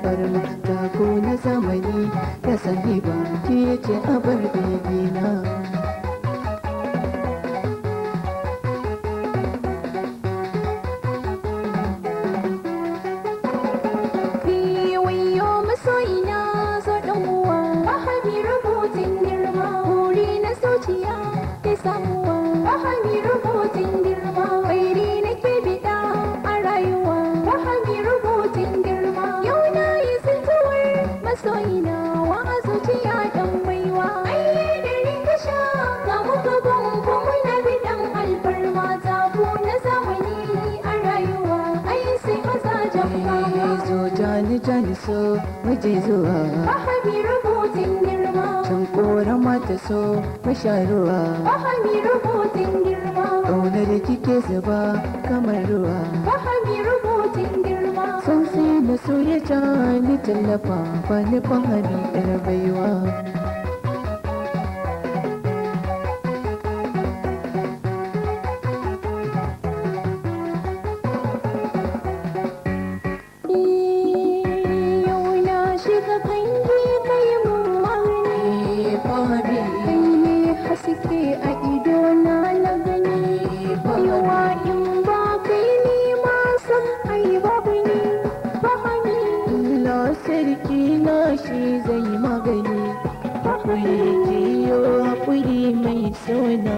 alfarma tako na zamani da sahiba ke ce abar begina. Jani so muje zuwa Fahimi rubutun girma can korama ta so masha ruwa Fahimi rubutun girma ƙaunar kike zuba kamar ruwa Fahimi rubutun girma sun sai na so ya jani tallafa ba nufin hali ɗar baiwa. Haske a idona na gani yawa in ba kai ni ma san ai babu ni Fahimi na sarki na shi zai magani haƙuri kiyo haƙuri mai sona